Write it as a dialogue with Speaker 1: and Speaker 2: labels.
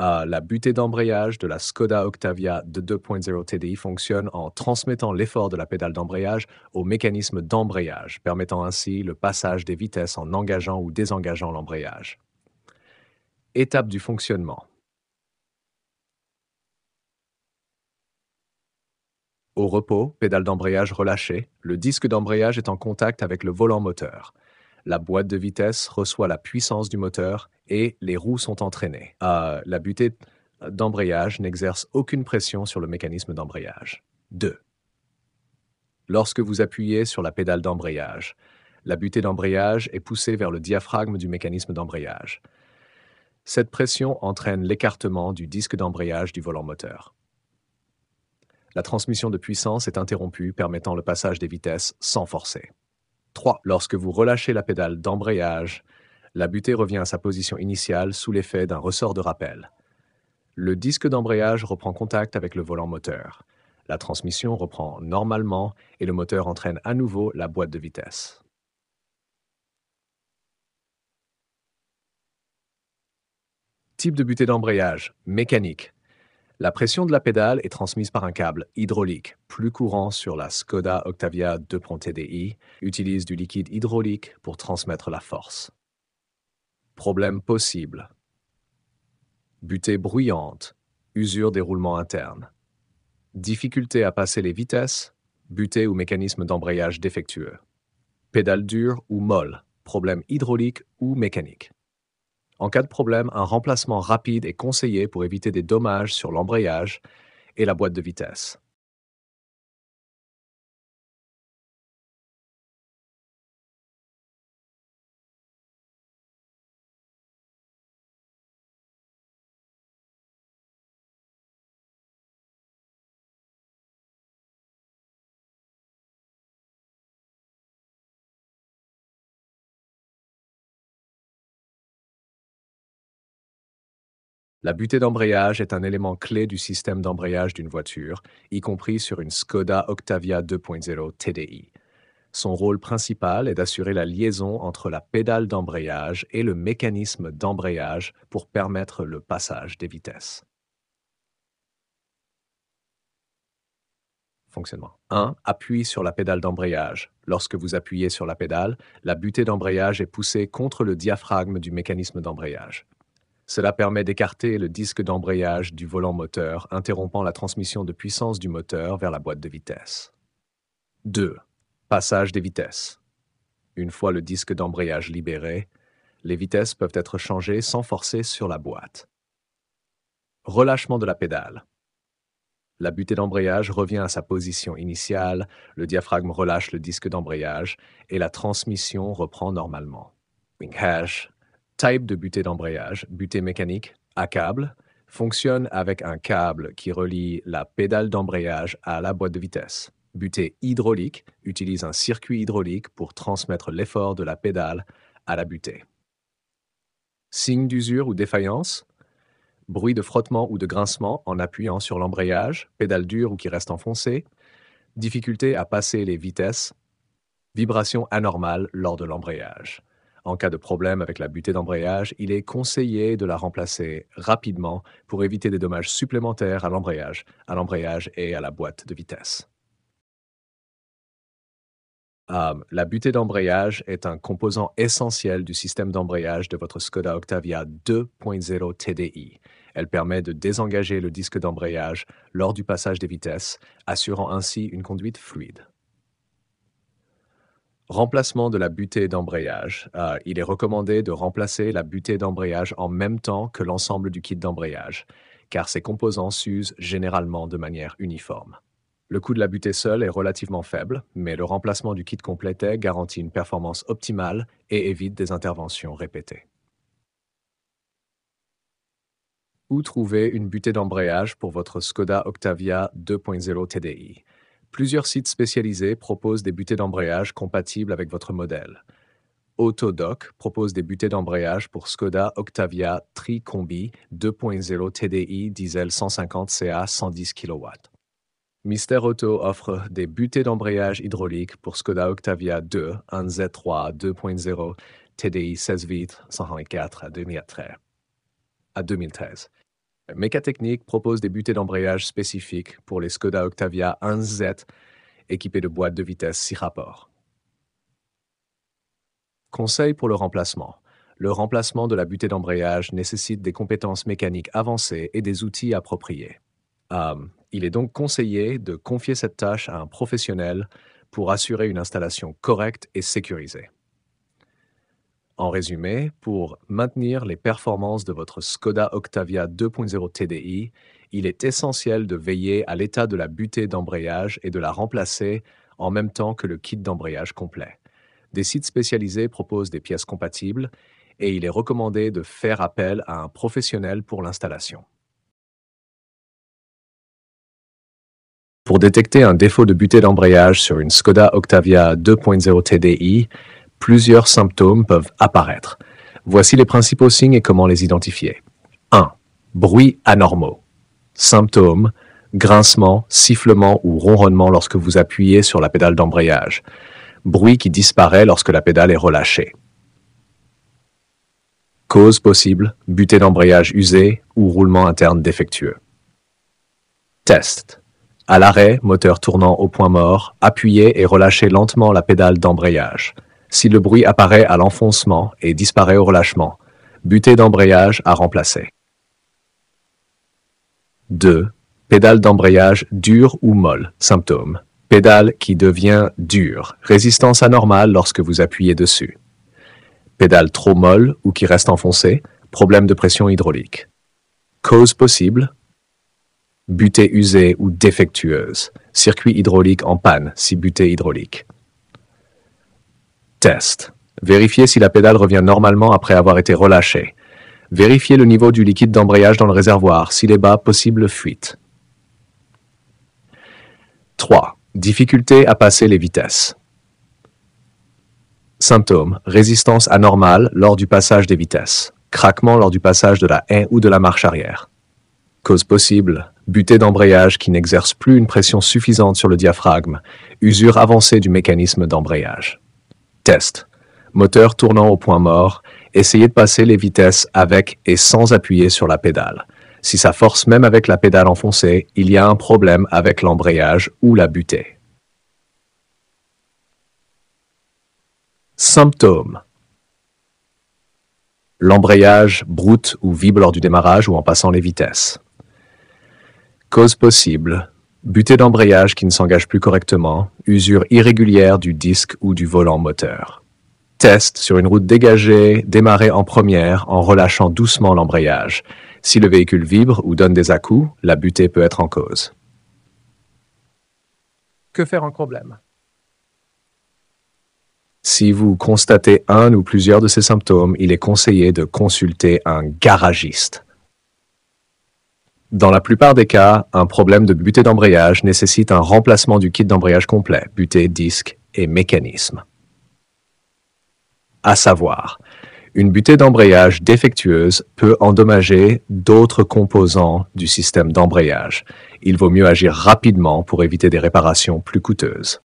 Speaker 1: La butée d'embrayage de la Skoda Octavia de 2.0 TDI fonctionne en transmettant l'effort de la pédale d'embrayage au mécanisme d'embrayage, permettant ainsi le passage des vitesses en engageant ou désengageant l'embrayage. Étape du fonctionnement. Au repos, pédale d'embrayage relâchée, le disque d'embrayage est en contact avec le volant moteur. La boîte de vitesse reçoit la puissance du moteur et les roues sont entraînées. La butée d'embrayage n'exerce aucune pression sur le mécanisme d'embrayage. 2. Lorsque vous appuyez sur la pédale d'embrayage, la butée d'embrayage est poussée vers le diaphragme du mécanisme d'embrayage. Cette pression entraîne l'écartement du disque d'embrayage du volant moteur. La transmission de puissance est interrompue, permettant le passage des vitesses sans forcer. 3. Lorsque vous relâchez la pédale d'embrayage, la butée revient à sa position initiale sous l'effet d'un ressort de rappel. Le disque d'embrayage reprend contact avec le volant moteur. La transmission reprend normalement et le moteur entraîne à nouveau la boîte de vitesse. Type de butée d'embrayage, mécanique. La pression de la pédale est transmise par un câble hydraulique, plus courant sur la Skoda Octavia 2.0 TDI, utilise du liquide hydraulique pour transmettre la force. Problème possible. Butée bruyante, usure des roulements internes. Difficulté à passer les vitesses, butée ou mécanisme d'embrayage défectueux. Pédale dure ou molle, problème hydraulique ou mécanique. En cas de problème, un remplacement rapide est conseillé pour éviter des dommages sur l'embrayage et la boîte de vitesse. La butée d'embrayage est un élément clé du système d'embrayage d'une voiture, y compris sur une Skoda Octavia 2.0 TDI. Son rôle principal est d'assurer la liaison entre la pédale d'embrayage et le mécanisme d'embrayage pour permettre le passage des vitesses. Fonctionnement. 1. Appui sur la pédale d'embrayage. Lorsque vous appuyez sur la pédale, la butée d'embrayage est poussée contre le diaphragme du mécanisme d'embrayage. Cela permet d'écarter le disque d'embrayage du volant moteur, interrompant la transmission de puissance du moteur vers la boîte de vitesse. 2. Passage des vitesses. Une fois le disque d'embrayage libéré, les vitesses peuvent être changées sans forcer sur la boîte. Relâchement de la pédale. La butée d'embrayage revient à sa position initiale, le diaphragme relâche le disque d'embrayage et la transmission reprend normalement. Hash. Type de butée d'embrayage, butée mécanique, à câble, fonctionne avec un câble qui relie la pédale d'embrayage à la boîte de vitesse. Butée hydraulique utilise un circuit hydraulique pour transmettre l'effort de la pédale à la butée. Signe d'usure ou défaillance. Bruit de frottement ou de grincement en appuyant sur l'embrayage, pédale dure ou qui reste enfoncée, difficulté à passer les vitesses, vibration anormale lors de l'embrayage. En cas de problème avec la butée d'embrayage, il est conseillé de la remplacer rapidement pour éviter des dommages supplémentaires à l'embrayage et à la boîte de vitesse. La butée d'embrayage est un composant essentiel du système d'embrayage de votre Skoda Octavia 2.0 TDI. Elle permet de désengager le disque d'embrayage lors du passage des vitesses, assurant ainsi une conduite fluide. Remplacement de la butée d'embrayage. Il est recommandé de remplacer la butée d'embrayage en même temps que l'ensemble du kit d'embrayage, car ces composants s'usent généralement de manière uniforme. Le coût de la butée seule est relativement faible, mais le remplacement du kit complet garantit une performance optimale et évite des interventions répétées. Où trouver une butée d'embrayage pour votre Skoda Octavia 2.0 TDI? Plusieurs sites spécialisés proposent des butées d'embrayage compatibles avec votre modèle. Autodoc propose des butées d'embrayage pour Skoda Octavia Tri-Combi 2.0 TDI diesel 150 CA 110 kW. Mister Auto offre des butées d'embrayage hydraulique pour Skoda Octavia 2 1Z3 2.0 TDI 16 vitres 124 à 2013. Mécatechnique propose des butées d'embrayage spécifiques pour les Skoda Octavia 1Z équipés de boîtes de vitesse 6 rapports. Conseil pour le remplacement. Le remplacement de la butée d'embrayage nécessite des compétences mécaniques avancées et des outils appropriés. Il est donc conseillé de confier cette tâche à un professionnel pour assurer une installation correcte et sécurisée. En résumé, pour maintenir les performances de votre Skoda Octavia 2.0 TDI, il est essentiel de veiller à l'état de la butée d'embrayage et de la remplacer en même temps que le kit d'embrayage complet. Des sites spécialisés proposent des pièces compatibles et il est recommandé de faire appel à un professionnel pour l'installation. Pour détecter un défaut de butée d'embrayage sur une Skoda Octavia 2.0 TDI, plusieurs symptômes peuvent apparaître. Voici les principaux signes et comment les identifier. 1. Bruits anormaux. Symptômes: grincement, sifflement ou ronronnement lorsque vous appuyez sur la pédale d'embrayage. Bruit qui disparaît lorsque la pédale est relâchée. Cause possible: butée d'embrayage usée ou roulement interne défectueux. Test. À l'arrêt, moteur tournant au point mort, appuyez et relâchez lentement la pédale d'embrayage. Si le bruit apparaît à l'enfoncement et disparaît au relâchement, butée d'embrayage à remplacer. 2. Pédale d'embrayage dure ou molle. Symptômes: pédale qui devient dure, résistance anormale lorsque vous appuyez dessus. Pédale trop molle ou qui reste enfoncée, problème de pression hydraulique. Cause possible: butée usée ou défectueuse, circuit hydraulique en panne si butée hydraulique. Test. Vérifiez si la pédale revient normalement après avoir été relâchée. Vérifiez le niveau du liquide d'embrayage dans le réservoir. S'il est bas, possible fuite. 3. Difficulté à passer les vitesses. Symptômes: résistance anormale lors du passage des vitesses. Craquement lors du passage de la haie ou de la marche arrière. Cause possible: butée d'embrayage qui n'exerce plus une pression suffisante sur le diaphragme. Usure avancée du mécanisme d'embrayage. Test. Moteur tournant au point mort. Essayez de passer les vitesses avec et sans appuyer sur la pédale. Si ça force même avec la pédale enfoncée, il y a un problème avec l'embrayage ou la butée. Symptômes. L'embrayage broute ou vibre lors du démarrage ou en passant les vitesses. Cause possible: butée d'embrayage qui ne s'engage plus correctement, usure irrégulière du disque ou du volant moteur. Test sur une route dégagée, démarrer en première en relâchant doucement l'embrayage. Si le véhicule vibre ou donne des à-coups, la butée peut être en cause. Que faire en problème? Si vous constatez un ou plusieurs de ces symptômes, il est conseillé de consulter un garagiste. Dans la plupart des cas, un problème de butée d'embrayage nécessite un remplacement du kit d'embrayage complet, butée, disque et mécanisme. À savoir, une butée d'embrayage défectueuse peut endommager d'autres composants du système d'embrayage. Il vaut mieux agir rapidement pour éviter des réparations plus coûteuses.